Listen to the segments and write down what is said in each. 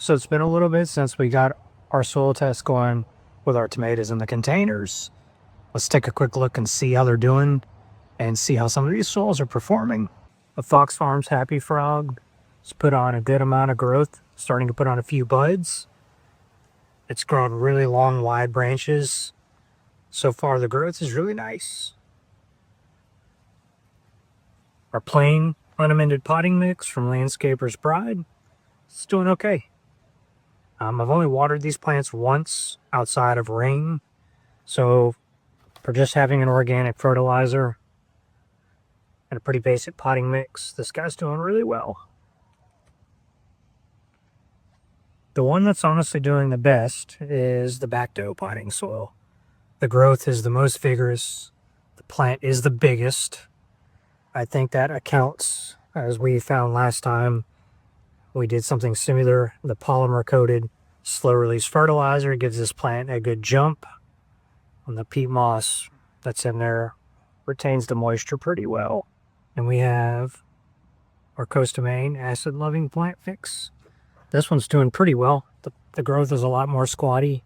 So it's been a little bit since we got our soil test going with our tomatoes in the containers. Let's take a quick look and see how they're doing and see how some of these soils are performing. The Fox Farms Happy Frog has put on a good amount of growth, starting to put on a few buds. It's grown really long, wide branches. So far, the growth is really nice. Our plain, unamended potting mix from Landscaper's Pride is doing okay. I've only watered these plants once outside of rain, so for just having an organic fertilizer and a pretty basic potting mix, this guy's doing really well. The one that's honestly doing the best is the Bacto potting soil. The growth is the most vigorous. The plant is the biggest. I think that accounts, as we found last time, we did something similar. The polymer-coated slow-release fertilizer gives this plant a good jump. And the peat moss that's in there retains the moisture pretty well. And we have our Costa Maine acid-loving plant fix. This one's doing pretty well. The growth is a lot more squatty,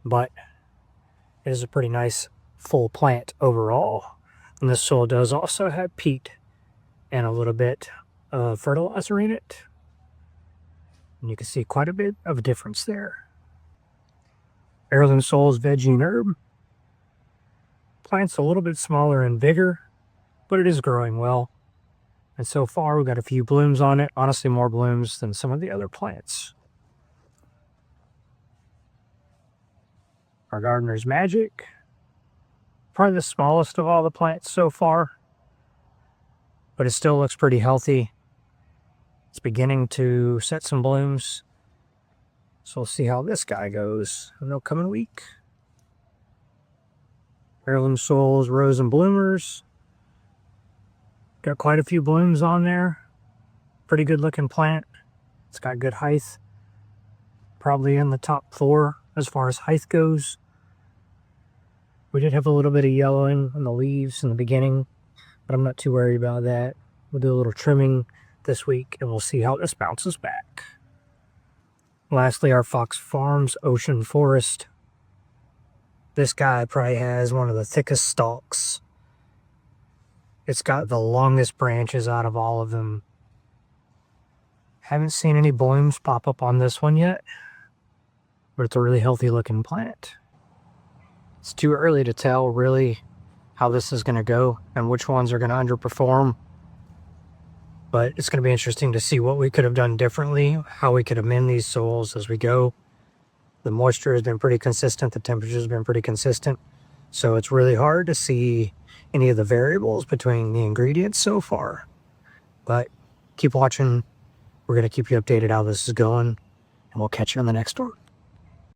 but it is a pretty nice full plant overall. And this soil does also have peat and a little bit of fertilizer in it. And you can see quite a bit of a difference there. Heirloom Soul's Veggie and Herb. Plant's a little bit smaller in vigor, but it is growing well. And so far, we've got a few blooms on it. Honestly, more blooms than some of the other plants. Our Gardener's Magic. Probably the smallest of all the plants so far, but it still looks pretty healthy. It's beginning to set some blooms, so we'll see how this guy goes in the coming week. Heirloom Soul's Rose and Bloomers. Got quite a few blooms on there. Pretty good looking plant. It's got good height. Probably in the top 4 as far as height goes. We did have a little bit of yellowing on the leaves in the beginning, but I'm not too worried about that. We'll do a little trimming this week and we'll see how this bounces back. Lastly, our Fox Farms Ocean Forest. This guy probably has one of the thickest stalks. It's got the longest branches out of all of them. Haven't seen any blooms pop up on this one yet, but it's a really healthy looking plant. It's too early to tell really how this is going to go and which ones are going to underperform. But it's going to be interesting to see what we could have done differently, how we could amend these soils as we go. The moisture has been pretty consistent. The temperature has been pretty consistent. So it's really hard to see any of the variables between the ingredients so far. But keep watching. We're going to keep you updated how this is going. And we'll catch you on the next one.